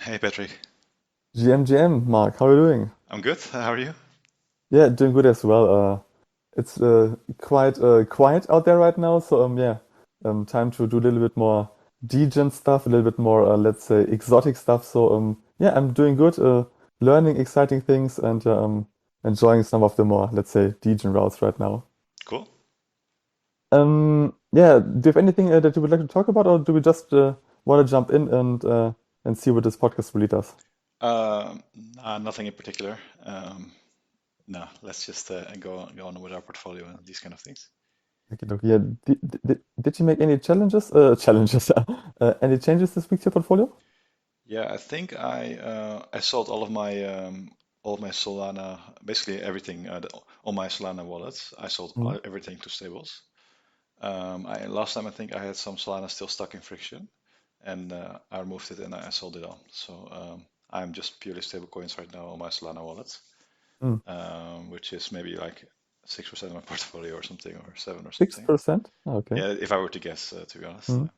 Hey Patrick, GM, Mark, how are you doing? I'm good. How are you? Yeah, doing good as well. It's quite quiet out there right now, so yeah, time to do a little bit more degen stuff, a little bit more, let's say, exotic stuff. So yeah, I'm doing good, learning exciting things, and enjoying some of the more, let's say, degen routes right now. Cool. Yeah, do you have anything that you would like to talk about, or do we just want to jump in and see what this podcast really does? Nothing in particular. No, let's just go on with our portfolio and these kind of things. Okay, okay. Yeah. Did you make any challenges? Challenges. Any changes this week to your portfolio? Yeah, I think I sold all of my Solana, basically everything, all my Solana wallets. I sold Mm, everything to stables. Last time I think I had some Solana still stuck in friction, and I removed it and I sold it all. So I'm just purely stable coins right now on my Solana wallets. mm. Which is maybe like 6% of my portfolio or something, or seven or Six something. percent. Okay. Yeah, if I were to guess, to be honest. Mm,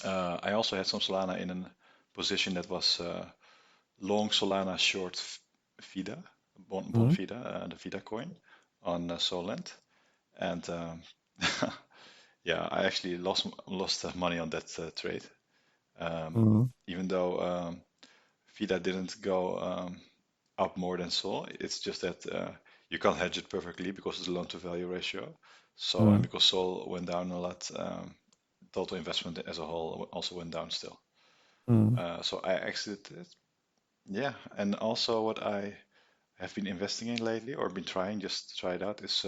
I also had some Solana in a position that was long Solana, short FIDA, bond mm, FIDA, the FIDA coin on Solend, and yeah, I actually lost money on that trade. Um, mm, Even though FIDA didn't go up more than Sol. It's just that you can't hedge it perfectly because of the loan to value ratio. So, and mm, because Sol went down a lot, total investment as a whole also went down still. mm. So I exited it. Yeah, and also what I have been investing in lately, or been trying just to try it out, is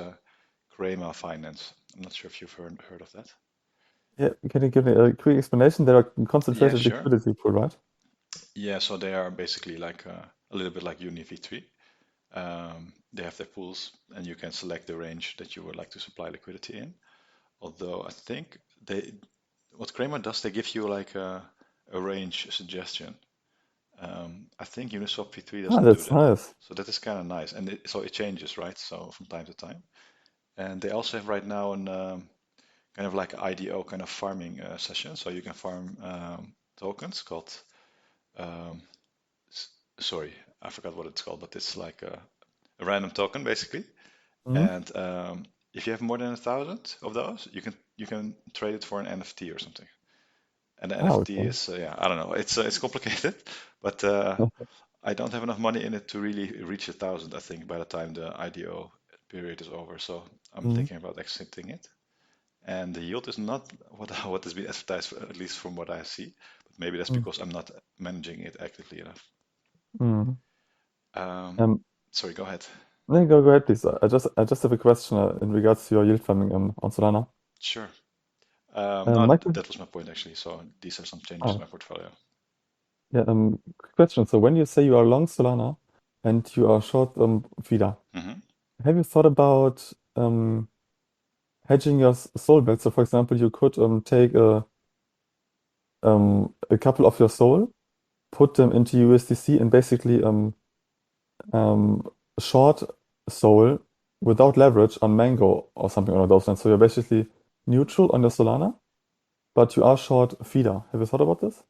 Crema Finance. I'm not sure if you've heard of that. Yeah. Can you give me a quick explanation? They are Yeah, concentrated sure. liquidity pool, right? Yeah, so they are basically like a little bit like Uni V3. They have their pools, and you can select the range that you would like to supply liquidity in. Although I think what Kramer does, they give you like a range suggestion. I think Uniswap V3 Ah, doesn't do that's that. nice. So that is kind of nice. And so it changes, right? So from time to time. And they also have right now an kind of like IDO kind of farming session. So you can farm tokens called, um, sorry, I forgot what it's called, but it's like a random token basically. Mm. And if you have more than 1,000 of those, you can trade it for an NFT or something. And the Ah, NFT okay. is, yeah, I don't know, it's complicated, but I don't have enough money in it to really reach 1,000. I think by the time the IDO period is over, so I'm Mm, thinking about exiting it. And the yield is not what has been advertised, at least from what I see. But maybe that's mm, because I'm not managing it actively enough. mm. Um, Um, Sorry, go ahead. no, go ahead, please. I just have a question in regards to your yield farming on Solana. Sure. No, My question. that was my point actually. So these are some changes in Oh, my portfolio. yeah. Quick question. So when you say you are long Solana and you are short FIDA, Hmm. have you thought about hedging your soul bet? So, for example, you could take a couple of your soul, put them into USDC, and basically um, short soul without leverage on Mango or something along those lines. So you're basically neutral on your Solana, but you are short feeder. Have you thought about this?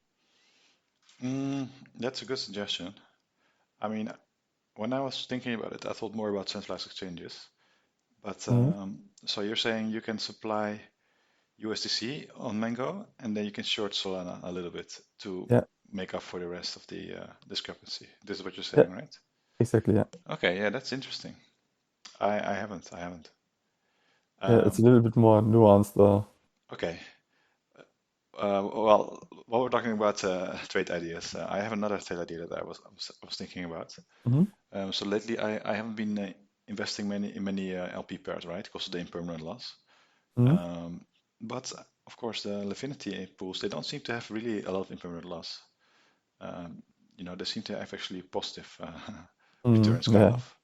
That's a good suggestion. I mean, when I was thinking about it, I thought more about centralized exchanges. But Hmm. so you're saying you can supply USDC on Mango, and then you can short Solana a little bit to Yeah, make up for the rest of the discrepancy. This is what you're yeah, saying, right? exactly. Yeah, Okay, yeah, that's interesting. I haven't. yeah. It's a Um, little bit more nuanced. okay. Well, while we're talking about trade ideas, I have another trade idea that I was thinking about. Hmm. So lately, I haven't been investing many LP pairs, right? Because of the impermanent loss. Hmm. Um, but of course, the Lifinity pools, they don't seem to have really a lot of impermanent loss. Um, they seem to have actually positive Hmm. returns, kind Yeah. of.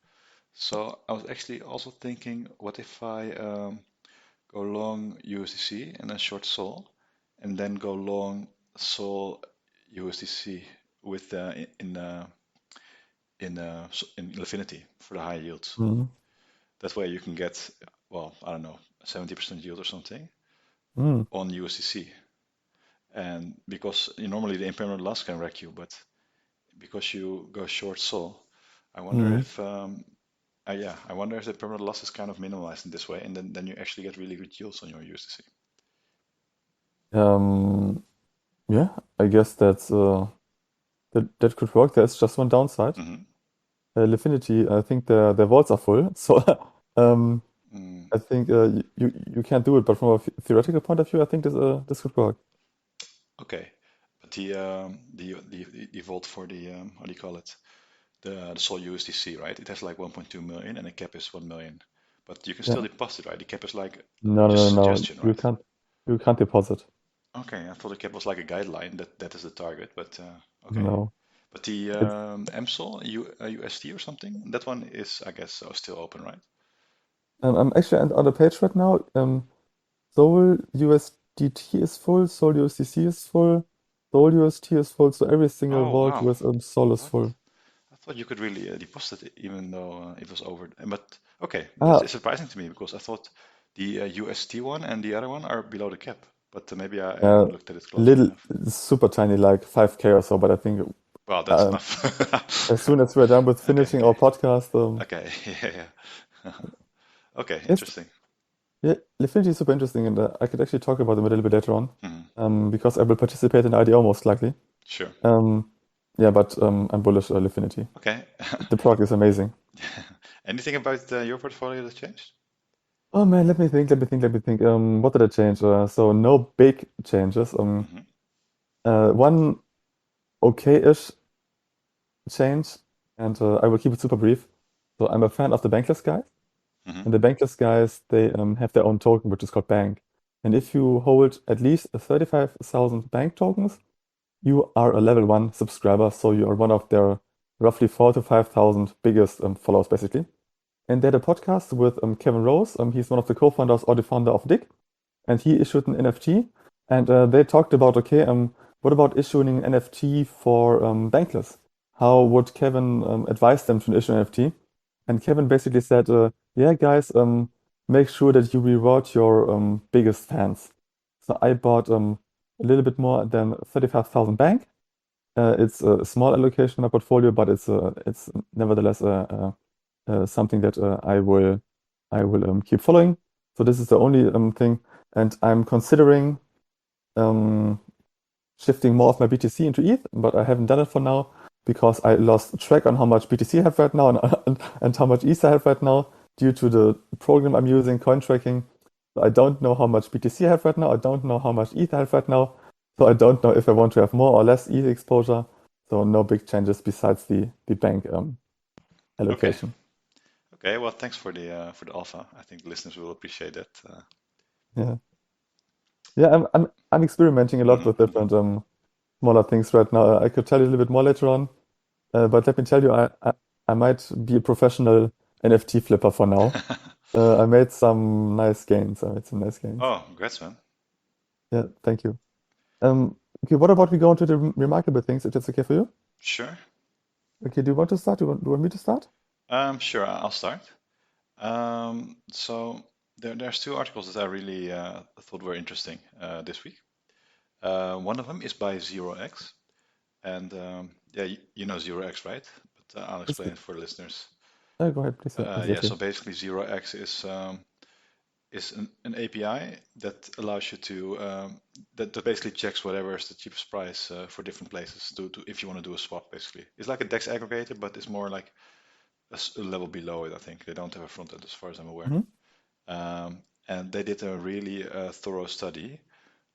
So I was actually also thinking, what if I go long USDC and then short Sol, and then go long Sol USDC with in Lifinity for the high yields. Hmm. That way you can get, well, I don't know, 70% yield or something Hmm. on USDC. And because normally the impermanent loss can wreck you, but because you go short Sol, I wonder Mm. if yeah, I wonder if the permanent loss is kind of minimalized in this way, and then you actually get really good yields on your USDC. Um, yeah, I guess that could work. There's just one downside. Hmm. Lifinity, I think their vaults are full, so um, Mm, I think you can't do it. But from a theoretical point of view, I think this could work. okay, but the vault for the how do you call it? The Sol USDC, right? It has like 1.2 million, and the cap is 1 million. But you can Yeah. still deposit, right? The cap is like No, no, just no, no. suggestion, right? You can't deposit. Okay, I thought the cap was like a guideline that is the target, but okay. No. But the It's MSOL UST or something, that one is, I guess, still open, right? I'm actually on the page right now. Sol USDT is full, Sol USDC is full, Sol UST is full, so every single Oh vault wow, with Sol is what? full. I thought you could really deposit it even though it was over. But okay, Ah, that's surprising to me because I thought the UST one and the other one are below the cap. But maybe I uh, haven't looked at it closely little, enough. super tiny, like 5K or so, but I think Well, that's uh, enough. as soon as we're done with Okay, finishing okay, our podcast, okay, yeah, yeah. Okay, yes, interesting. yeah, Lifinity is super interesting, and I could actually talk about them a little bit later on, Mhm. because I will participate in IDO most likely. Sure. Um, yeah, but I'm bullish Lifinity. Okay. The product is amazing. Anything about your portfolio that changed? Oh man, let me think. What did I change? So no big changes. Hmm. One okay-ish change, and I will keep it super brief. So I'm a fan of the Bankless guys, Hmm. and the Bankless guys they have their own token, which is called Bank. And if you hold at least 35,000 Bank tokens, you are a level one subscriber. So you are one of their roughly 4 to 5,000 biggest followers, basically. And they had a podcast with Kevin Rose. He's one of the co-founders or the founder of Dick, and he issued an NFT. And they talked about, okay, what about issuing an NFT for Bankless? How would Kevin advise them to issue an NFT? And Kevin basically said, yeah, guys, make sure that you reward your biggest fans. So I bought a little bit more than 35,000 Bank. It's a small allocation in my portfolio, but it's nevertheless something that I will keep following. So this is the only thing, and I'm considering um, shifting more of my BTC into ETH, but I haven't done it for now because I lost track on how much BTC I have right now and how much ETH I have right now due to the program I'm using, coin tracking. So I don't know how much BTC I have right now. I don't know how much ETH I have right now. So I don't know if I want to have more or less ETH exposure. So no big changes besides the bank Okay. allocation. Okay. Well, thanks for the alpha. I think the listeners will appreciate that. Yeah. Yeah, I'm experimenting a lot Mhm, with mhm. different smaller things right now. I could tell you a little bit more later on, but let me tell you, I might be a professional NFT flipper for now. I made some nice gains. I made some nice gains. Oh, congrats, man. Yeah, thank you. Okay, what about we go into the remarkable things, if that's okay for you? Sure. Okay, do you want to start? Do you want me to start? Sure. I'll start. So there's two articles that I really thought were interesting this week. One of them is by 0x, and yeah, you know 0x, right? But I'll Yes, explain it for the listeners. go ahead, please. Yeah, Yeah, exactly. so basically 0x is an API that allows you to that basically checks whatever is the cheapest price for different places to if you want to do a swap. Basically, it's like a DEX aggregator, but it's more like a level below it. I think they don't have a front end as far as I'm aware. Mm-hmm. And they did a really thorough study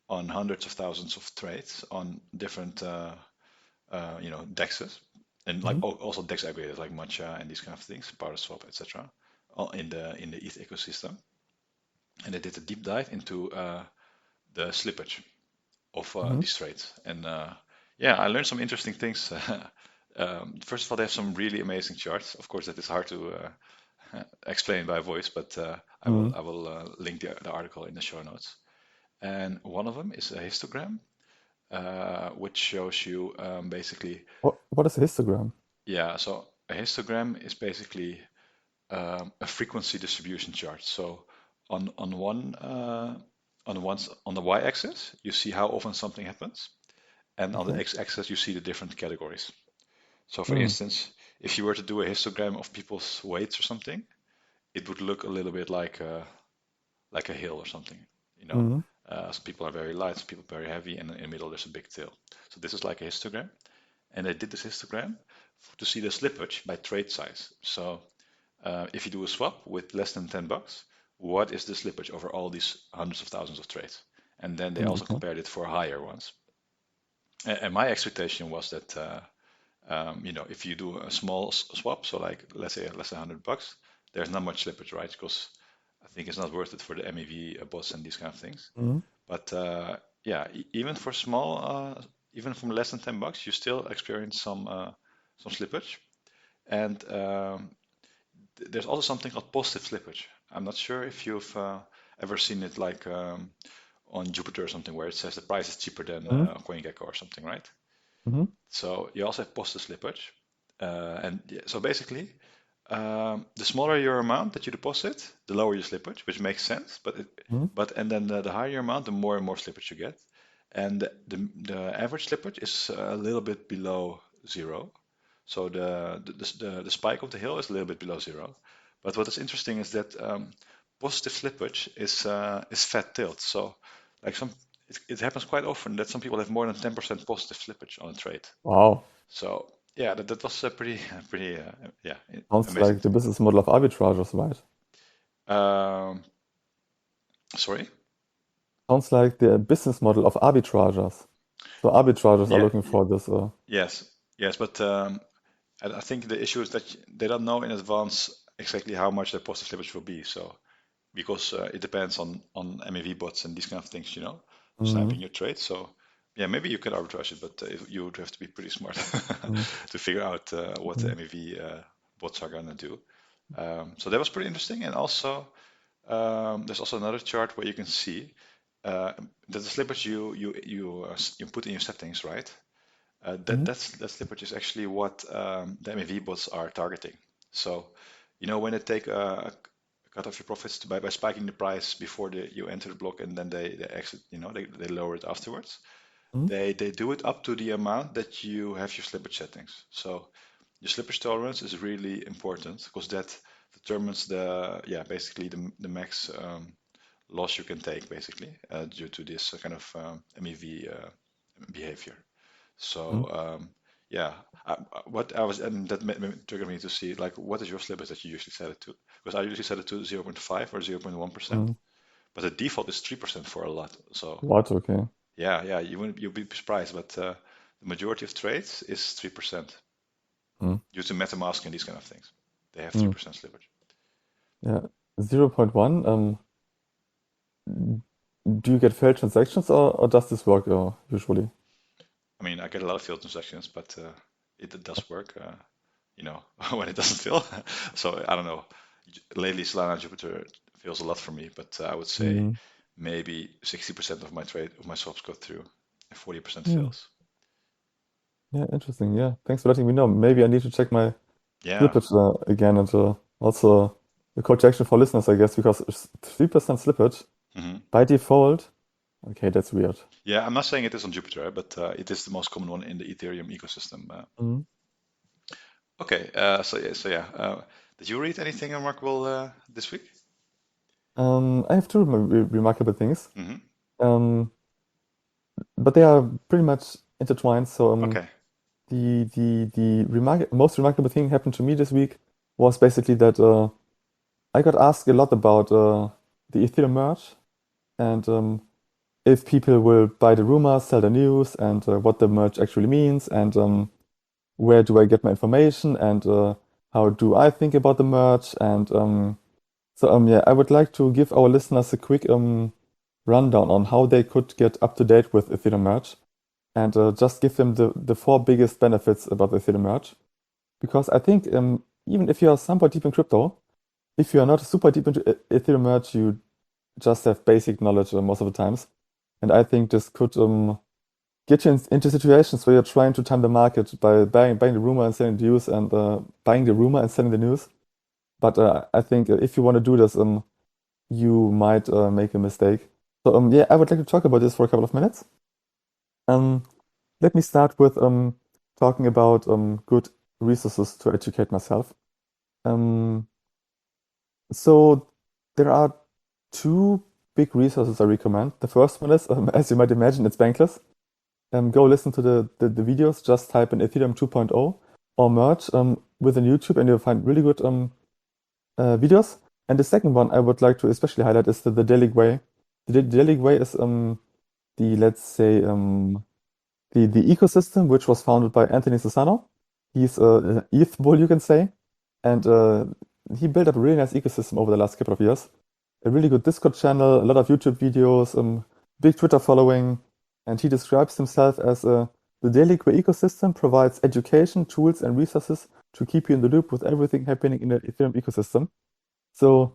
on hundreds of thousands of trades on different DEXs and like Mm-hmm. also DEX aggregators like Matcha and these kind of things, PowerSwap, etc. In the ETH ecosystem, and they did a deep dive into the slippage of Mm-hmm. these trades. And yeah, I learned some interesting things. First of all, they have some really amazing charts. Of course, that is hard to explain by voice, but Mm-hmm. I will link the article in the show notes. And one of them is a histogram, which shows you basically, What is a histogram? yeah. So a histogram is basically a frequency distribution chart. So on one on the y-axis, you see how often something happens, and on the Okay. x-axis, you see the different categories. So, for Mm. instance, if you were to do a histogram of people's weights or something, it would look a little bit like a hill or something. You know, Mm. some people are very light, some people are very heavy, and in the middle there's a big tail. So this is like a histogram, and I did this histogram to see the slippage by trade size. So if you do a swap with less than $10, what is the slippage over all these hundreds of thousands of trades? And then they Mm. also Okay. compared it for higher ones. And my expectation was that if you do a small swap, so like let's say less than $100, there's not much slippage, right? Because I think it's not worth it for the MEV bots and these kind of things. Mm. But yeah, even for small, even from less than $10, you still experience some slippage. And there's also something called positive slippage. I'm not sure if you've ever seen it like on Jupiter or something where it says the price is cheaper than Mm. CoinGecko or something, right? Mm. So you also have positive slippage. And yeah, so basically, the smaller your amount that you deposit, the lower your slippage, which makes sense. Mm. And then the higher your amount, the more and more slippage you get. And the average slippage is a little bit below zero. So the spike of the hill is a little bit below zero. But what is interesting is that positive slippage is fat tilt. So like it happens quite often that some people have more than 10% positive slippage on a trade. Wow. So yeah, that was pretty pretty yeah Sounds amazing like the to me. business model of arbitrageurs, right? Um, sorry. Sounds like the business model of arbitrageurs. So arbitrageurs are Yeah. looking for this. Yes. Yes. But I think the issue is that they don't know in advance exactly how much their positive slippage will be. So because it depends on MEV bots and these kind of things, Mm. sniping your trade. So yeah, maybe you can arbitrage it, but you would have to be pretty smart Mm. to figure out what the Mm. MEV bots are gonna do. So that was pretty interesting. And also, there's also another chart where you can see that the slippage you put in your settings, right? Mm. That slippage is actually what the MEV bots are targeting. So, when they take a cut off your profits by spiking the price before you enter the block and then they exit, they lower it afterwards. Mm. They do it up to the amount that you have your slippage settings. So your slippage tolerance is really important because that determines basically the max loss you can take basically due to this kind of MEV behavior. Mm. So yeah, what I was and that triggered me to see like what is your slippage that you usually set it to? Because I usually set it to 0.5 or 0.1%, Mm. but the default is 3% for a lot. So What? Okay. yeah, you'll be surprised, but the majority of trades is 3% Mm. due to MetaMask and these kind of things. They have Mm. 3% slippage. Yeah. 0.1. Do you get failed transactions or does this work usually? I mean, I get a lot of failed transactions, but it does work, when it doesn't fail. So I don't know. Lately, Solana Jupiter fails a lot for me, but I would say Mm. maybe 60% of my swaps go through, and 40% Mm. fails. Yeah, interesting. Yeah, thanks for letting me know. Maybe I need to check my Yeah. slippage again and also the call to action for listeners, I guess, because 3% slippage hmm by default. Okay, that's weird. Yeah, I'm not saying it is on Jupiter, but it is the most common one in the Ethereum ecosystem. Mm. Okay, so yeah. Did you read anything remarkable this week? I have two remarkable things, hmm um, but they are pretty much intertwined. So Okay. the most remarkable thing happened to me this week was basically that I got asked a lot about the Ethereum merge and if people will buy the rumors, sell the news, and what the merge actually means, and where do I get my information, and how do I think about the merge, and yeah, I would like to give our listeners a quick rundown on how they could get up to date with Ethereum merge, and just give them the four biggest benefits about the Ethereum merge. Because I think even if you are somewhat deep in crypto, if you are not super deep into Ethereum merge, you just have basic knowledge most of the times. And I think this could get you into situations where you're trying to time the market by buying the rumor and selling the news and buying the rumor and selling the news. But I think if you want to do this, you might make a mistake. So yeah, I would like to talk about this for a couple of minutes. Um, Let me start with talking about good resources to educate myself. Um, so there are two big resources I recommend. The first one is, as you might imagine, it's Bankless. Go listen to the videos. Just type in Ethereum 2.0 or merge within YouTube, and you'll find really good videos. And the second one I would like to especially highlight is the Daily Gwei. The Daily Gwei is the let's say the ecosystem which was founded by Anthony Sassano. He's a ETH bull, you can say, and he built up a really nice ecosystem over the last couple of years. A really good Discord channel, a lot of YouTube videos, big Twitter following, and he describes himself as the Daily Gwei ecosystem provides education, tools, and resources to keep you in the loop with everything happening in the Ethereum ecosystem. So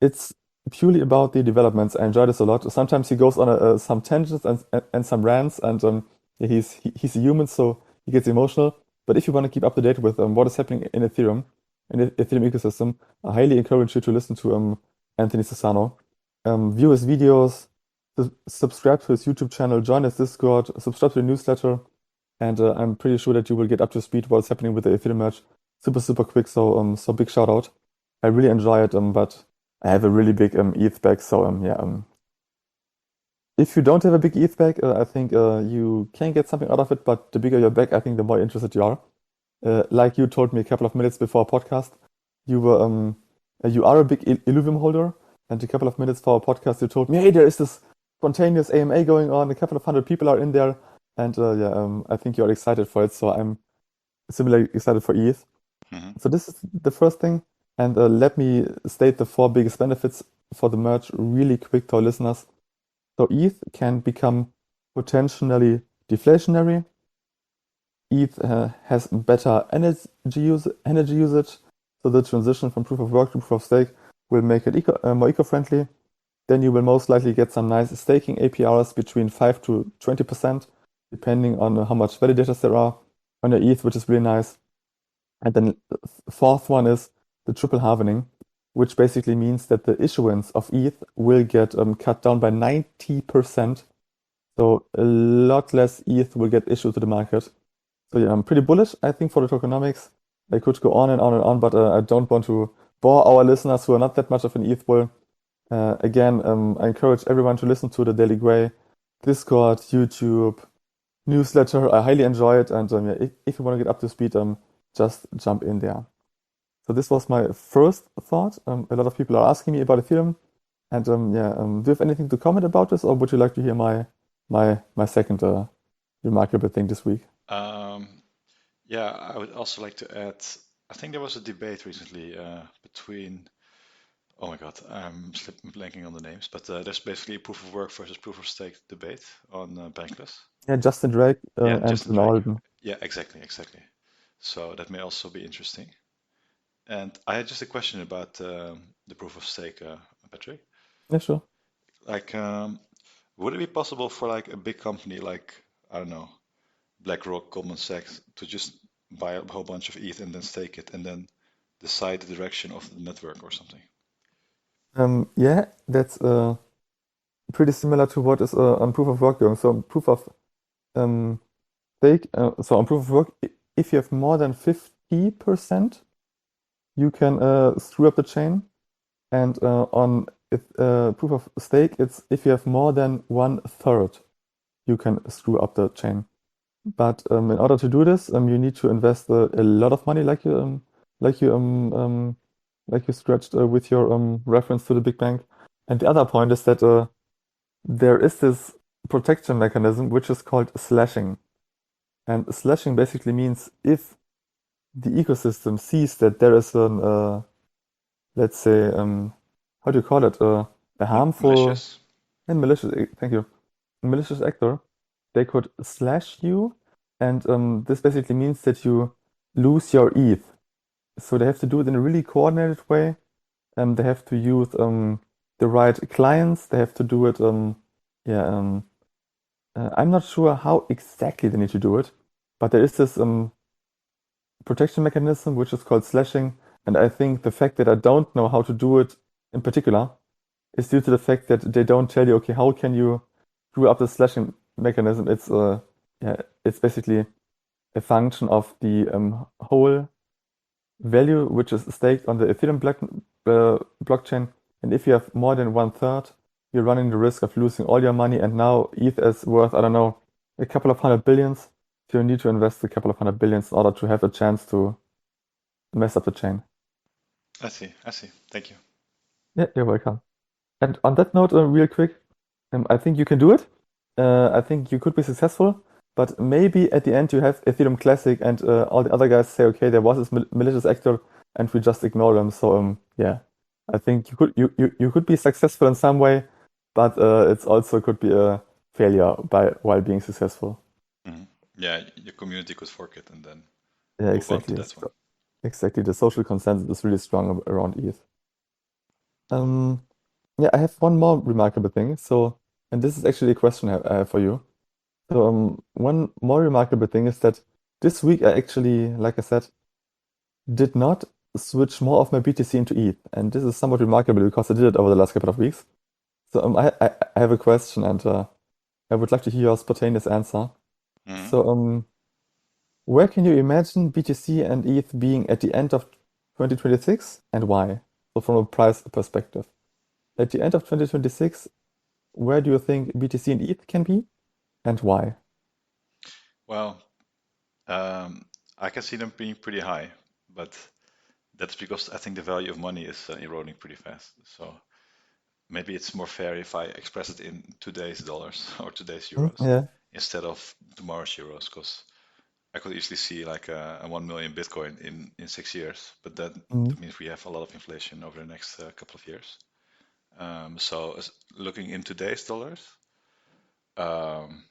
it's purely about the developments. I enjoy this a lot. Sometimes he goes on some tangents and some rants, and yeah, he's a human, so he gets emotional. But if you want to keep up to date with what is happening in Ethereum, in the Ethereum ecosystem, I highly encourage you to listen to Anthony Sassano. View his videos, subscribe to his YouTube channel, join his Discord, subscribe to the newsletter, and I'm pretty sure that you will get up to speed what's happening with the Ethereum merge super quick. So big shout out. I really enjoy it, but I have a really big ETH bag, so yeah. If you don't have a big ETH bag, I think you can get something out of it, but the bigger your bag, I think the more interested you are. Like you told me a couple of minutes before our podcast, you are a big Illuvium holder, and a couple of minutes for our podcast, you told me, hey, there is this spontaneous AMA going on, a couple of hundred people are in there, and yeah, I think you're excited for it, so I'm similarly excited for ETH. Hmm. So this is the first thing, and let me state the four biggest benefits for the merge really quick to our listeners. So ETH can become potentially deflationary. ETH has better energy usage, so the transition from proof of work to proof of stake will make it more eco-friendly. Then you will most likely get some nice staking APRs between 5 to 20%, depending on how much validators there are on your ETH, which is really nice. And then fourth one is the triple halvening, which basically means that the issuance of ETH will get cut down by 90%. So a lot less ETH will get issued to the market. So yeah, I'm pretty bullish, I think, for the tokenomics. I could go on and on and on, but I don't want to bore our listeners who are not that much of an ETH bull. Again, I encourage everyone to listen to the Daily Gwei, Discord, YouTube, newsletter. I highly enjoy it, and yeah, if you want to get up to speed, just jump in there. So this was my first thought. A lot of people are asking me about Ethereum, and yeah, do you have anything to comment about this, or would you like to hear my second remarkable thing this week? Um, yeah, I would also like to add, I think there was a debate recently between, oh my God, I'm blanking on the names, but there's basically a proof of work versus proof of stake debate on Bankless. Yeah, Justin Drake Yeah, and Justin Drake. Alden. Yeah, exactly. So that may also be interesting. And I had just a question about the proof of stake, Patrick. Yeah, sure. Like, would it be possible for like a big company like, I don't know, BlackRock, Goldman Sachs, to just buy a whole bunch of ETH and then stake it and then decide the direction of the network or something? Yeah, that's pretty similar to what is on proof of work doing. So proof of um, stake. So on proof of work, if you have more than 50%, you can screw up the chain. And on proof of stake, it's if you have more than 1/3, you can screw up the chain. But in order to do this, you need to invest a lot of money, like you like you stretched with your reference to the big bank. And the other point is that there is this protection mechanism which is called slashing. And slashing basically means if the ecosystem sees that there is an let's say how do you call it a harmful Malicious? and malicious thank you, a malicious actor, they could slash you, and this basically means that you lose your ETH. So they have to do it in a really coordinated way, and they have to use the right clients. They have to do it yeah I'm not sure how exactly they need to do it, but there is this protection mechanism which is called slashing, and I think the fact that I don't know how to do it in particular is due to the fact that they don't tell you, okay, how can you screw up the slashing mechanism? Yeah, it's basically a function of the whole value which is staked on the Ethereum blockchain. And if you have more than one third, you're running the risk of losing all your money. And now ETH is worth, I don't know, a couple of hundred billions. So you need to invest a couple of hundred billions in order to have a chance to mess up the chain. I see. I see. Thank you. Yeah, you're welcome. And on that note, real quick, I think you can do it. I think you could be successful, but maybe at the end you have Ethereum Classic and all the other guys say, okay, there was this malicious actor, and we just ignore them. So yeah, I think you could be successful in some way, but it's also could be a failure by while being successful. Hmm. Yeah, your community could fork it and then Yeah, move on to exactly. that one. Exactly. The social consensus is really strong around ETH. Um, yeah, I have one more remarkable thing. So, and this is actually a question I have for you. So, one more remarkable thing is that this week I actually, like I said, did not switch more of my BTC into ETH, and this is somewhat remarkable because I did it over the last couple of weeks. So, I have a question, and I would like to hear your spontaneous answer. Hmm. So, where can you imagine BTC and ETH being at the end of 2026, and why? So, from a price perspective, at the end of 2026, where do you think BTC and ETH can be, and why? Well, um, I can see them being pretty high, but that's because I think the value of money is eroding pretty fast. So maybe it's more fair if I express it in today's dollars or today's euros Yeah. instead of tomorrow's euros, because I could easily see like a 1 million Bitcoin in 6 years, but Mm, that means we have a lot of inflation over the next couple of years. So looking in today's dollars, um,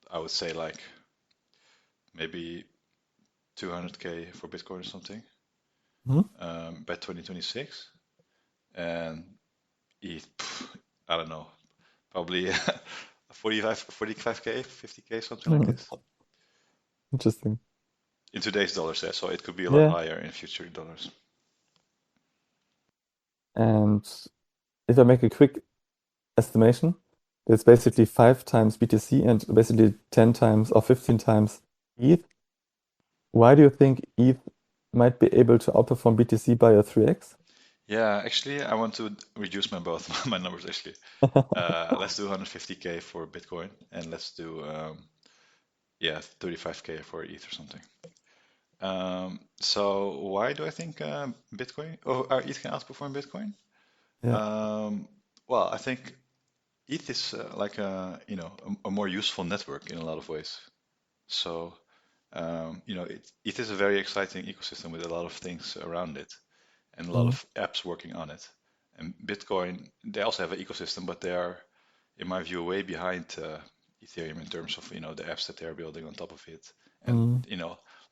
I would say like maybe 200K for Bitcoin or something mhm. by 2026, and ETH, I don't know, probably 45K, 50K, something like this. Interesting. In today's dollars, yeah, so it could be a lot Yeah. higher in future dollars. And if I make a quick estimation, it's basically 5 times BTC and basically 10 times or 15 times ETH. Why do you think ETH might be able to outperform BTC by a 3x? Yeah, actually, I want to reduce my both my numbers actually. Let's do 150K for Bitcoin and let's do yeah 35K for ETH or something. So why do I think Bitcoin or ETH can outperform Bitcoin? Yeah. Um, well, I think ETH is like a more useful network in a lot of ways. So ETH is a very exciting ecosystem with a lot of things around it and a lot Mm, of apps working on it. And Bitcoin, they also have an ecosystem, but they are, in my view, way behind Ethereum in terms of the apps that they're building on top of it. And mm,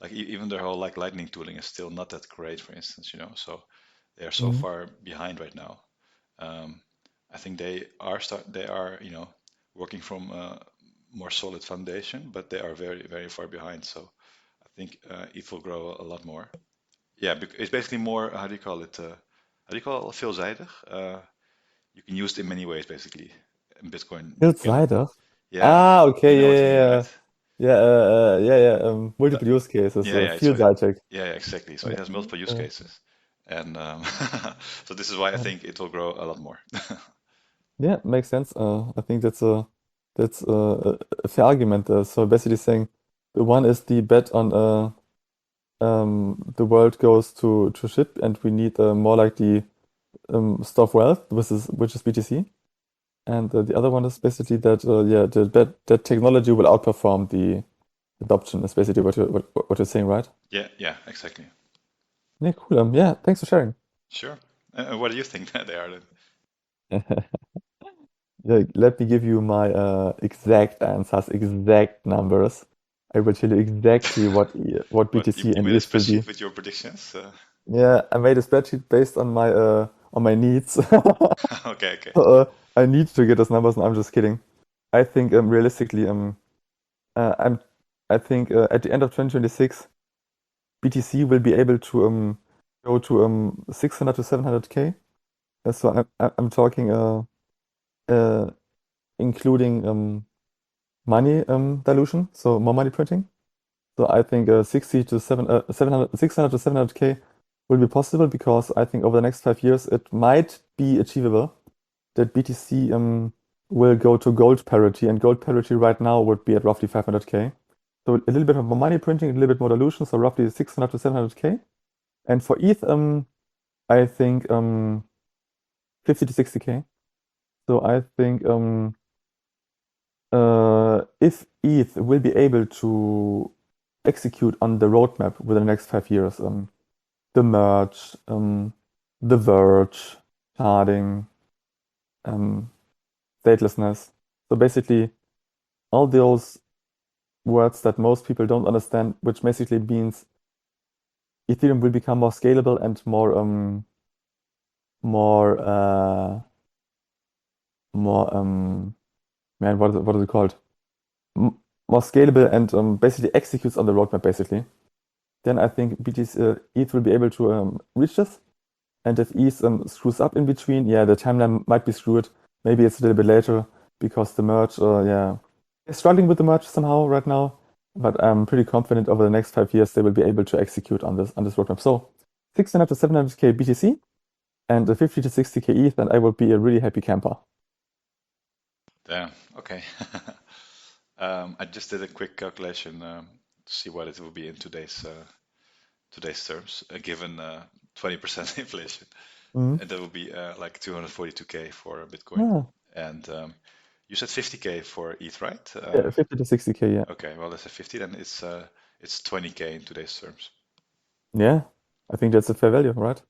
like even their whole like Lightning tooling is still not that great, for instance. So they are so mm, far behind right now. Um, I think they are working from a more solid foundation, but they are very very far behind. So I think ETH will grow a lot more. Yeah, it's basically more, how do you call it? How do you call it? Veelzijdig. You can use it in many ways, basically. In Bitcoin, you can, Hilfsreiter. yeah, Ah, you okay, know what I yeah, mean, yeah, right? yeah. Yeah, yeah. Uh, Multiple use cases, yeah, yeah. So vielseitig. yeah, yeah, exactly. So Yeah, it has multiple use uh, cases, and so this is why I uh, think it will grow a lot more. yeah, makes sense. I think that's a fair argument. So basically saying the one is the bet on the world goes to shit and we need more like the store of wealth, which is BTC. And the other one is basically that yeah, that technology will outperform the adoption. Is basically what you're saying, right? Yeah, yeah, exactly. Yeah, cool. Yeah, thanks for sharing. Sure. What do you think they are then? Yeah, let me give you my exact answers, exact numbers. I will tell you exactly what What you, BTC you and made a ETH will be. spreadsheet with your predictions? Yeah, I made a spreadsheet based on my needs. Okay, okay. So, I need to get those numbers, and I'm just kidding. I think realistically I'm I think at the end of 2026 BTC will be able to go to 600 to 700K So I'm talking uh including money dilution, so more money printing. So I think 60 to 700, 600 to 700K will be possible because I think over the next 5 years it might be achievable that BTC will go to gold parity, and gold parity right now would be at roughly 500K. So a little bit of more money printing, a little bit more dilution, so roughly 600 to 700K. And for ETH, I think 50 to 60K. So I think if ETH will be able to execute on the roadmap within the next 5 years, the merge, the verge, sharding, um, statelessness. So basically, all those words that most people don't understand, which basically means Ethereum will become more scalable and more more man, what is it called? M More scalable and basically executes on the roadmap basically. Then I think BTC ETH will be able to reach this. And if ETH screws up in between, yeah, the timeline might be screwed. Maybe it's a little bit later because the merge, yeah, they're struggling with the merge somehow right now. But I'm pretty confident over the next 5 years they will be able to execute on this roadmap. So 600 to 700K BTC and 50 to 60K ETH, and I will be a really happy camper. Damn. Okay. I just did a quick calculation to see what it will be in today's terms, given 20% inflation, Mhm. and that would be like 242K for Bitcoin. Yeah, And you said 50K for ETH, right? yeah, 50 to 60K, yeah. Okay, well, let's say 50, then it's 20K in today's terms. Yeah, I think that's a fair value, right?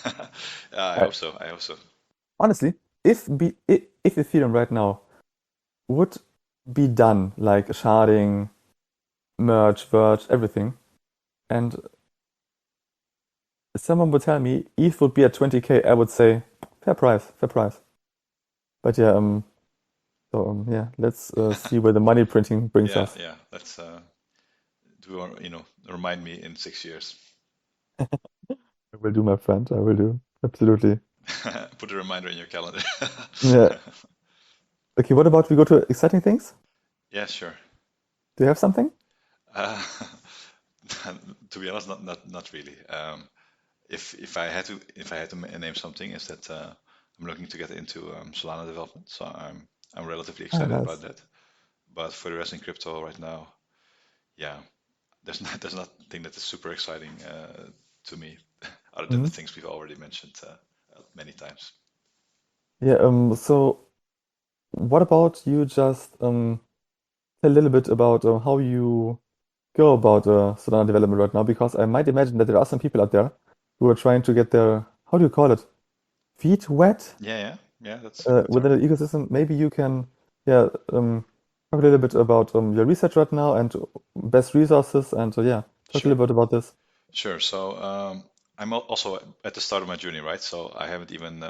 I I, hope so. I hope so. honestly, if Ethereum right now would be done like sharding, merge, verge, everything, and someone would tell me ETH would be at 20K, I would say fair price, fair price. But yeah, yeah, let's see where the money printing brings Yeah, us. yeah. Let's remind me in 6 years. I will do, my friend. I will do. Absolutely. Put a reminder in your calendar. Yeah. Okay, what about we go to exciting things? Yeah, sure. Do you have something? Uh, to be honest, not really. If I had to name something, is that I'm looking to get into Solana development, so I'm relatively Ah, excited about nice. that. But for the rest in crypto right now, yeah, there's nothing that is super exciting to me, other than the Mhm. things we've already mentioned many times. Yeah, so what about you just tell a little bit about how you go about Solana development right now? Because I might imagine that there are some people out there who are trying to get their, how do you call it? Feet wet Yeah, yeah, yeah. That's a good term. within the ecosystem. Maybe you can, yeah, talk a little bit about your research right now and best resources, and yeah, talk a Sure, little bit about this. sure. So I'm also at the start of my journey, right? So I haven't even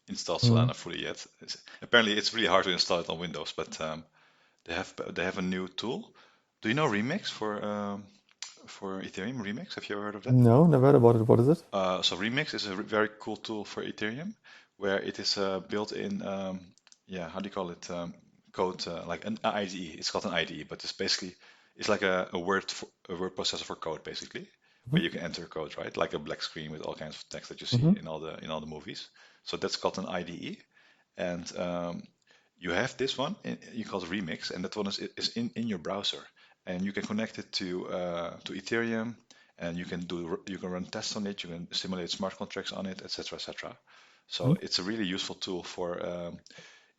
installed Mm. Solana fully yet. Apparently, it's really hard to install it on Windows, but they have a new tool. Do you know Remix for Ethereum? Remix, have you ever heard of that? No, never heard about it. What is it? So Remix is a very cool tool for Ethereum, where it is built in, yeah, how do you call it? Code like an IDE. It's called an IDE, but it's like a word processor for code, basically, Hmm. where you can enter code, right? Like a black screen with all kinds of text that you see Hmm. in all the movies. So that's called an IDE, and you have this one. You call it Remix, and that one is in your browser, and you can connect it to Ethereum, and you can run tests on it. You can simulate smart contracts on it, etc., etc. So it's a really useful tool for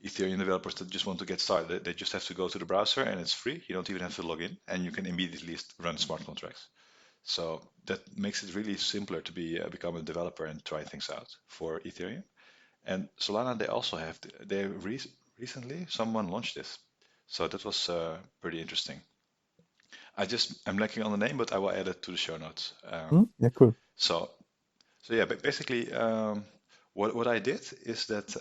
Ethereum developers that just want to get started. They just have to go to the browser, and it's free. You don't even have to log in, and you can immediately run smart contracts. So that makes it really simpler to become a developer and try things out for Ethereum. And Solana, they also have recently someone launched this, so that was pretty interesting. I'm lacking on the name, but I will add it to the show notes. Yeah, cool. So yeah, but basically, what I did is that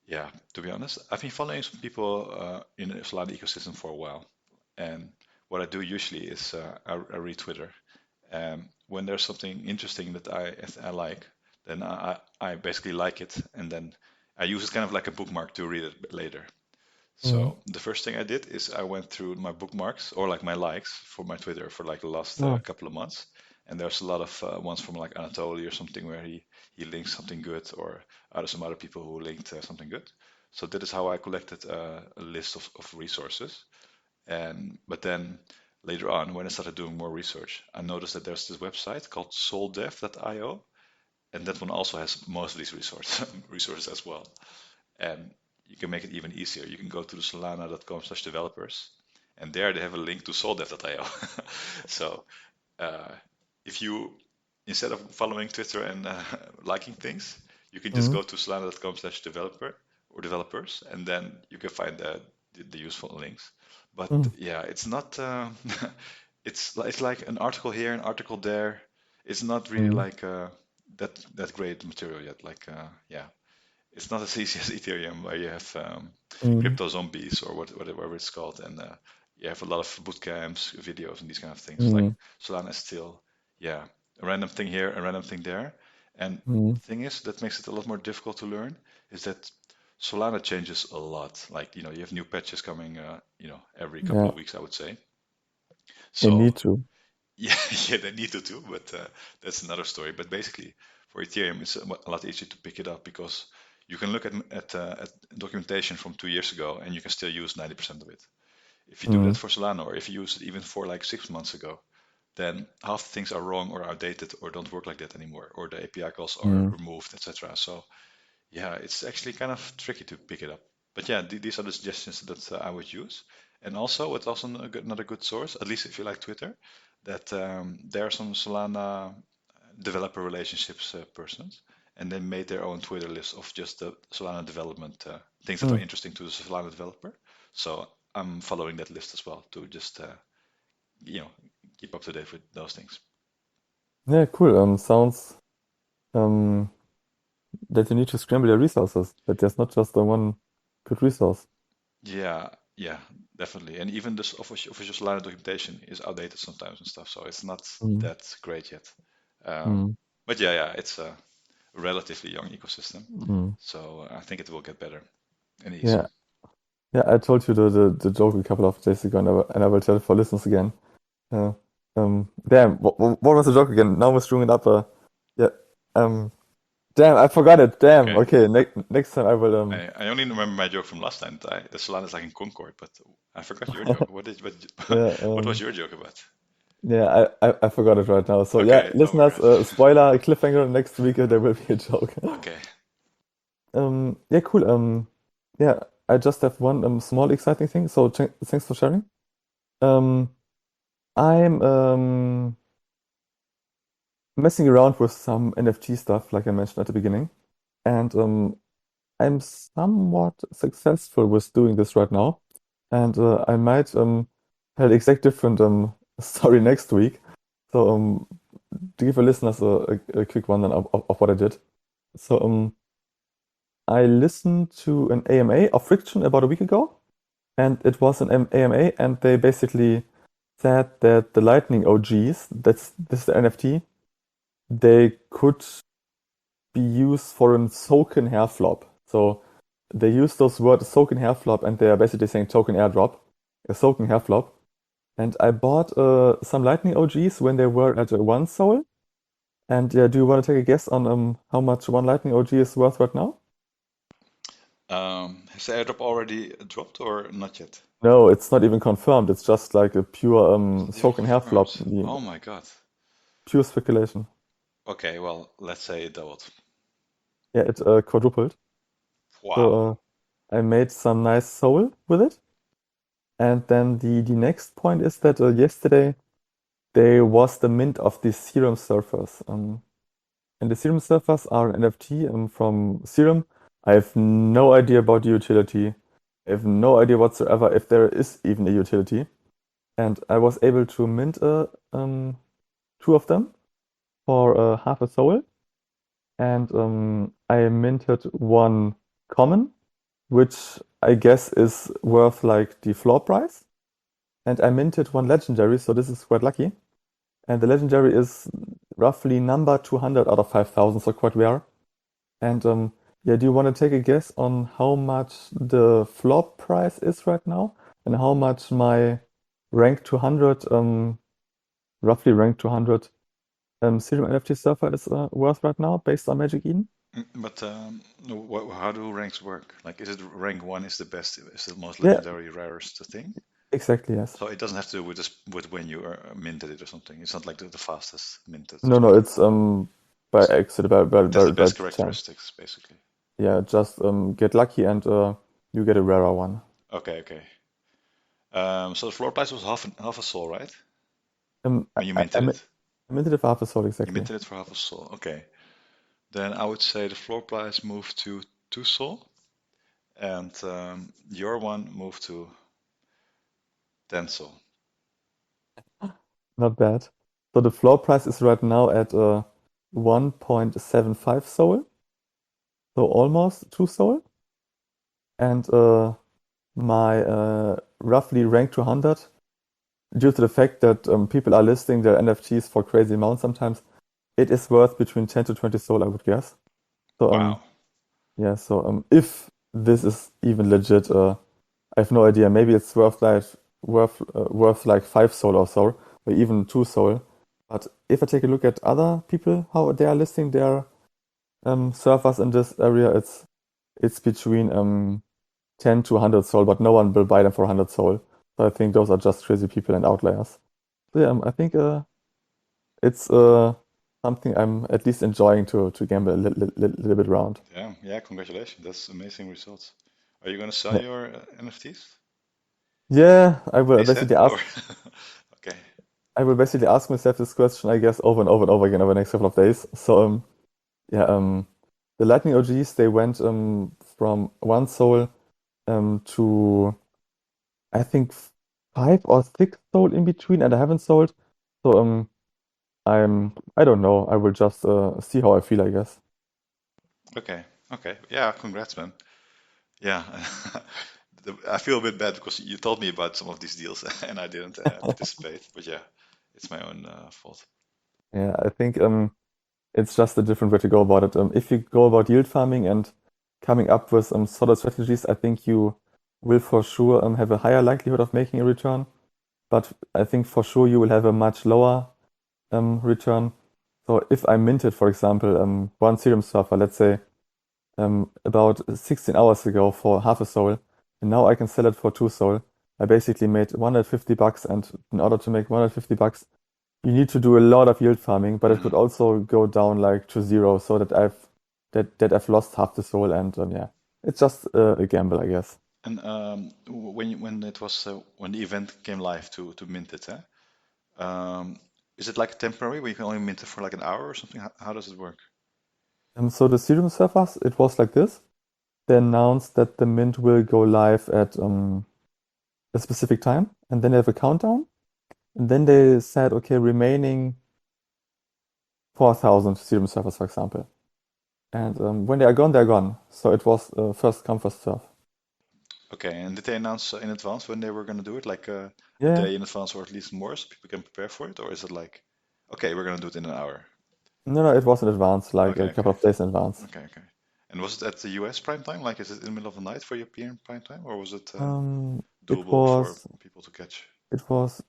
yeah, to be honest, I've been following some people in the Solana ecosystem for a while, and what I do usually is I read Twitter. When there's something interesting that I like, then I basically like it, and then I use it kind of like a bookmark to read it later. Mm. So the first thing I did is I went through my bookmarks or like my likes for my Twitter for like the last Oh. couple of months, and there's a lot of ones from like Anatoly or something where he links something good, or some other people who linked something good. So that is how I collected a list of resources. And but then later on, when I started doing more research, I noticed that there's this website called soldev.io, and that one also has most of these resources as well. And you can make it even easier. You can go to the solana.com/developers, and there they have a link to soldev.io. So uh, if you, instead of following Twitter and liking things, you can just Mm. go to solana.com/developer or developers, and then you can find the useful links. But Mm. yeah, it's not. It's like an article here, an article there. It's not really Mm. like that great material yet. Like yeah, it's not as easy as Ethereum, where you have Mm. crypto zombies or whatever it's called, and you have a lot of boot camps, videos, and these kind of things. Like Mm. Solana is still, yeah, a random thing here, a random thing there. And Mm. the thing is that makes it a lot more difficult to learn is that Solana changes a lot. Like, you have new patches coming, every couple Yeah, of weeks, I would say. they So need to. yeah, yeah, they need to too, but that's another story. But basically, for Ethereum, it's a lot easier to pick it up because you can look at documentation from 2 years ago and you can still use 90% of it. If you do that Mm. for Solana, or if you use it even for like 6 months ago, then half the things are wrong or outdated or don't work like that anymore, or the API calls are Mm. removed, etc. So yeah, it's actually kind of tricky to pick it up. But yeah, these are the suggestions that I would use. And also, it's also another good source, at least if you like Twitter, that there are some Solana developer relationships persons, and they made their own Twitter list of just the Solana development things that are Mm. interesting to the Solana developer. So I'm following that list as well to just you know keep up to date with those things. Yeah, cool. Sounds um that you need to scramble your resources, that there's not just the one good resource. Yeah, yeah, definitely. And even this official Solana documentation is outdated sometimes and stuff, so it's not Mm. that great yet. Um, Mm. but yeah, it's a relatively young ecosystem, Mm. so I think it will get better and easier. Yeah, yeah. I told you the joke a couple of days ago, and I will tell it for listeners again. Uh, damn, what was the joke again? Now we're screwing it up. Yeah. Um, damn, I forgot it. Damn. Okay, Okay, next time I will. I only remember my joke from last time. The Solana is like in Concord, but I forgot your joke. Yeah. What was your joke about? Yeah. I forgot it right now. So yeah, Okay, no listeners. worries. Spoiler cliffhanger. Next week there will be a joke. Okay, Yeah. Cool. Yeah. I just have one small exciting thing. So thanks for sharing. Um. I'm messing around with some NFT stuff, like I mentioned at the beginning, and I'm somewhat successful with doing this right now, and I might tell the exact different story next week. So to give our listeners a quick one of what I did. So I listened to an AMA of Friction about a week ago, and it was an AMA, and they basically said that the Lightning OGs, that's this is the NFT, they could be used for a token hair flop. So they use those words token hair flop, and they are basically saying token airdrop, a token hair flop. And I bought some Lightning OGs when they were at one soul. And yeah, do you want to take a guess on how much one Lightning OG is worth right now? has the airdrop already dropped or not yet? No, it's not even confirmed. It's just like a pure It's not even token hair flop, confirmed. Oh my God. pure speculation. Okay, well, let's say it doubled. Yeah, it quadrupled. Wow. So I made some nice soul with it. And then the next point is that yesterday there was the mint of the Serum Surfers. And the Serum Surfers are an NFT from Serum. I have no idea about the utility. I have no idea whatsoever if there is even a utility. And I was able to mint two of them for half a soul. And I minted one common, which I guess is worth like the floor price. And I minted one legendary, so this is quite lucky. And the legendary is roughly number 200 out of 5,000, so quite rare. And yeah, do you want to take a guess on how much the floor price is right now and how much my rank 200, roughly rank 200 Ethereum NFT server is worth right now based on Magic Eden? But how do ranks work? Like, is it rank one is the best, is the most Yeah, legendary, rarest thing? exactly, yes. So it doesn't have to do with this with when you minted it or something. It's not like the fastest minted or No, no, something. it's by It's accident, just the by best chance. characteristics, basically. Yeah, just get lucky and you get a rarer one. Okay, okay. So the floor price was half a sol, right? Um, I, When you I, I minted mi- it. I minted it for half a soul You exactly. minted it for half a sol. Okay. Then I would say the floor price moved to 2 sol, and your one moved to 10 sol. Not bad. So the floor price is right now at 1.75 soul, so almost 2 soul. And my roughly rank 200, due to the fact that people are listing their NFTs for crazy amounts sometimes, it is worth between 10 to 20 soul, I would guess. So Wow. yeah, so if this is even legit, I have no idea. Maybe it's worth like 5 soul or so, or even 2 soul. But if I take a look at other people, how they are listing their servers in this area, it's between 10 to 100 soul, but no one will buy them for 100 soul. So I think those are just crazy people and outliers. So yeah, I think it's something I'm at least enjoying to gamble a little bit around. Yeah, yeah, congratulations. That's amazing results. Are you going to sell Yeah, your NFTs yeah, I will ASAP basically or? ask. Okay. I will basically ask myself this question, I guess, over and over and over again over the next couple of days. So yeah, the Lightning OGs they went from 1 soul to I think 5 or 6 sold in between, and I haven't sold. So I don't know. I will just see how I feel, I guess. Okay. Okay. Yeah, congrats, man. Yeah. I feel a bit bad because you told me about some of these deals and I didn't participate. But yeah, it's my own fault. Yeah, I think it's just a different way to go about it. If you go about yield farming and coming up with solid strategies, I think you will for sure have a higher likelihood of making a return. But I think for sure you will have a much lower return. So if I minted, for example, one Ethereum server, let's say about 16 hours ago for half a soul, and now I can sell it for 2 soul. I basically made 150 bucks, and in order to make 150 bucks, you need to do a lot of yield farming, but it Hmm. could also go down like to zero, so that I've lost half the soul, and yeah, it's just a gamble, I guess. And when it was when the event came live to mint it, is it like temporary where you can only mint it for like an hour or something? How does it work? So the Ethereum servers, it was like this. They announced that the mint will go live at a specific time, and then they have a countdown, and then they said, okay, remaining 4,000 Ethereum servers, for example. And when they are gone, they're gone. So it was first come, first serve. Okay, and did they announce in advance when they were going to do it, like a Yeah. day in advance or at least more, so people can prepare for it? Or is it like, okay, we're going to do it in an hour? No, no, it was in advance, like Okay, a couple okay, of days in advance. okay, okay. And was it at the US prime time? Like, is it in the middle of the night for European prime time, or was it It doable for was, people to catch? it was,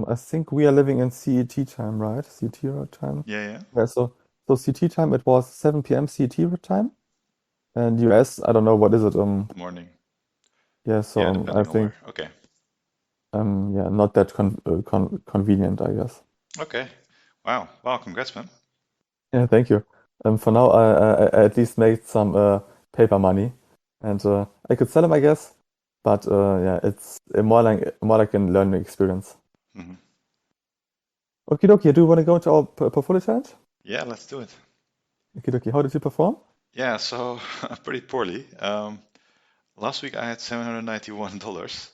I think we are living in CET time, right? CET time. Yeah, yeah. Yeah, so CT time, it was 7 p.m. CET time. And US, I don't know, what is it? Morning. Yeah, so Yeah, I depending on think, where. Okay, yeah, not that convenient, I guess. okay. Wow, wow, congrats, man. Yeah, thank you. For now, I at least made some paper money, and I could sell them, I guess. But yeah, it's more like a learning experience. Hmm. Okie dokie, do you want to go into our portfolio challenge? Yeah, let's do it. Okie dokie, how did you perform? Yeah, so pretty poorly. Last week I had $791,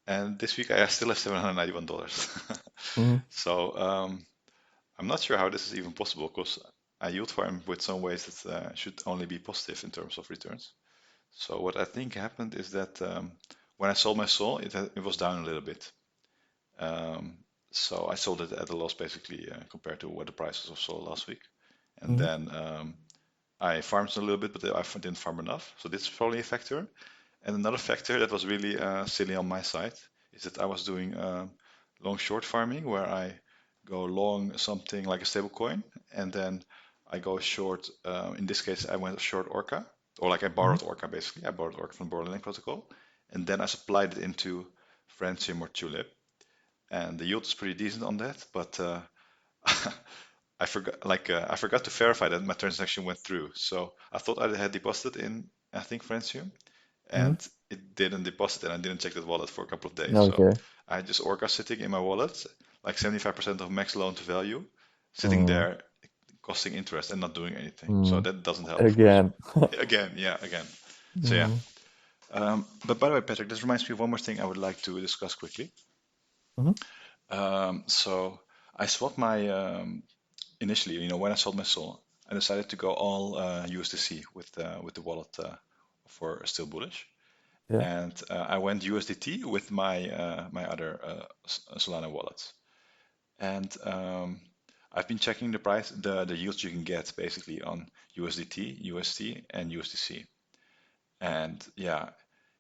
and this week I still have $791. Mm-hmm. So I'm not sure how this is even possible because I yield farm with some ways that should only be positive in terms of returns. So what I think happened is that when I sold my soul, it was down a little bit. Um, So I sold it at a loss basically compared to what the prices of Sol last week. And Mm-hmm. then I farmed a little bit, but I didn't farm enough. So this is probably a factor. And another factor that was really silly on my side is that I was doing long short farming where I go long something like a stable coin and then I go short. In this case, I went short Orca, or like I borrowed Orca basically. I borrowed Orca from Borderland Protocol, and then I supplied it into Francium or Tulip, and the yield is pretty decent on that. But I forgot to verify that my transaction went through. So I thought I had deposited in I think Francium, Mm-hmm. and it didn't deposit, and I didn't check that wallet for a couple of days. So Okay. I had just Orca sitting in my wallet, like 75% of max loan to value, sitting Mm, there costing interest and not doing anything. So mm. that doesn't help, of course. Again. Again, yeah, again. So yeah. Mm, But by the way, Patrick, this reminds me of one more thing I would like to discuss quickly. mhm. So I swapped my initially, when I sold my Sol, I decided to go all USDC with the wallet for still bullish, Yeah. and I went USDT with my other Solana wallets, and I've been checking the price, the yields you can get basically on USDT, UST, and USDC, and yeah,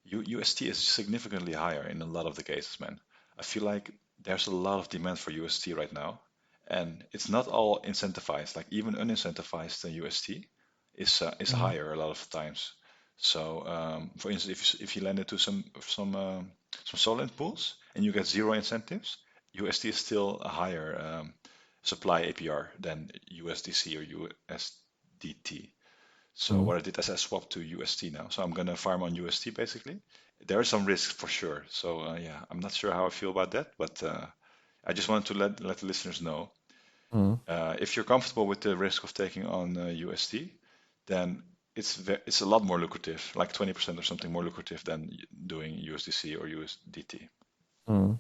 UST is significantly higher in a lot of the cases, man. I feel like there's a lot of demand for UST right now, and it's not all incentivized. Like even unincentivized UST is Mm, higher a lot of times. So, for instance, if you lend it to some Solent pools and you get zero incentives, UST is still a higher supply APR than USDC or USDT. So mm, what I did is I swapped to UST now. So I'm gonna farm on UST basically. There is some risk for sure. So yeah, I'm not sure how I feel about that, but I just wanted to let the listeners know. mm. If you're comfortable with the risk of taking on UST, then it's a lot more lucrative, like 20% or something more lucrative than doing USDC or USDT. Mm.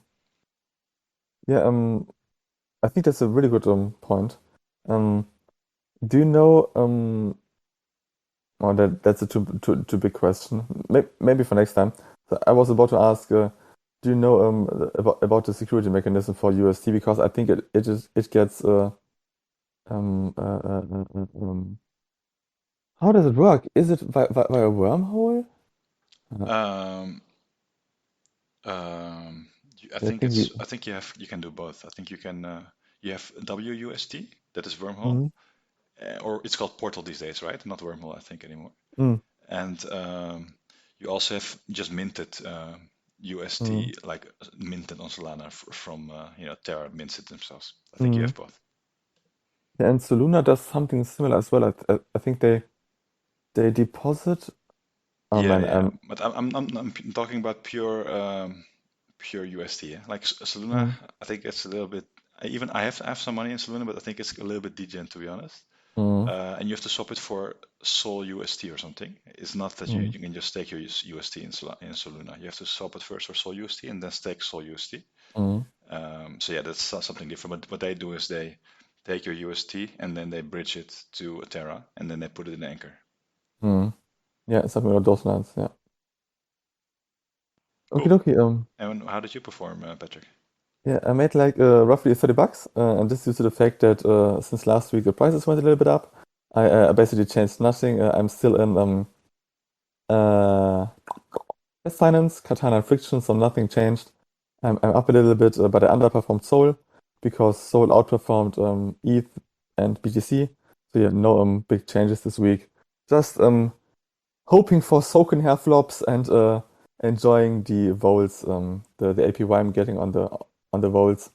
Yeah, I think that's a really good point. Um, do you know, oh, that's a too big question. Maybe for next time. So I was about to ask, do you know about the security mechanism for UST? Because I think it gets um, uh, uh, uh, uh, um, how does it work? Is it via wormhole? Uh, Um, I I think think I think you can do both. I think you have WUST, that is wormhole, mm, or it's called Portal these days, right? Not wormhole, I think anymore. mm, And you also have just minted mm, UST, like minted on Solana from Terra mints it themselves. I think you mm. have both. Yeah, and Soluna does something similar as well. I think they deposit. Oh Yeah, man, yeah. But I'm talking about pure UST. Yeah? Like Soluna, mm, I think it's a little bit. I have some money in Soluna, but I think it's a little bit degen to be honest. mm, And you have to swap it for Sol UST or something. It's not that mm, you can just stake your UST in Soluna. You have to swap it first for Sol UST and then stake Sol UST. mm, So yeah, that's something different. But what they do is they take your UST and then they bridge it to Terra and then they put it in Anchor. mm. Yeah, something along those lines. Yeah. Okay, Cool. okay. And how did you perform, Patrick? Yeah, I made like roughly $30, and this due to the fact that since last week the prices went a little bit up. I basically changed nothing. I'm still in uh finance, Katana and Friction, so nothing changed. I'm up a little bit, but I underperformed Sol because Sol outperformed ETH and BTC. So yeah, no big changes this week. Just hoping for soaking hair flops and enjoying the vols, the APY I'm getting on the vols.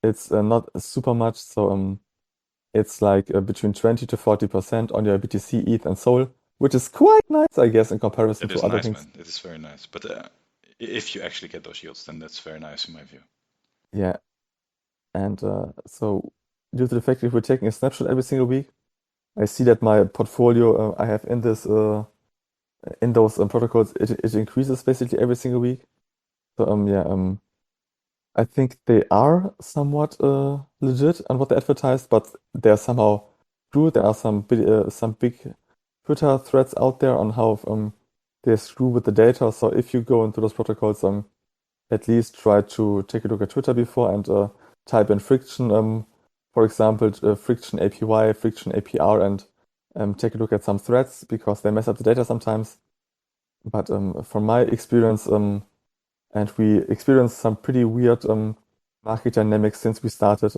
It's not super much, so it's like between 20 to 40% on your BTC, ETH, and Sol, which is quite nice, I guess, in comparison It to is other nice, things. man. It is very nice. But if you actually get those yields, then that's very nice in my view. Yeah, and so due to the fact that we're taking a snapshot every single week, I see that my portfolio I have in those protocols it increases basically every single week. So yeah, I think they are somewhat legit on what they advertise, but they're somehow true. There are some big Twitter threads out there on how they screw with the data. So if you go into those protocols, at least try to take a look at Twitter before and type in friction, for example, friction APY, friction APR, and take a look at some threads because they mess up the data sometimes. But from my experience, and we experienced some pretty weird market dynamics since we started,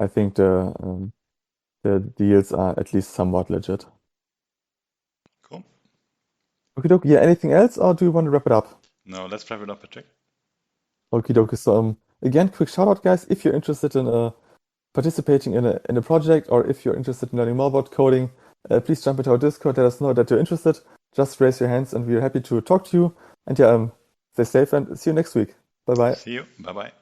I think the deals are at least somewhat legit. Cool. Okie dokie. Yeah, anything else, or do you want to wrap it up? No, let's wrap it up, Patrick. Okie dokie. So again, quick shout out, guys. If you're interested in participating in a project, or if you're interested in learning more about coding, please jump into our Discord. Let us know that you're interested. Just raise your hands, and we're happy to talk to you. And yeah, stay safe and see you next week. Bye bye. See you. Bye bye.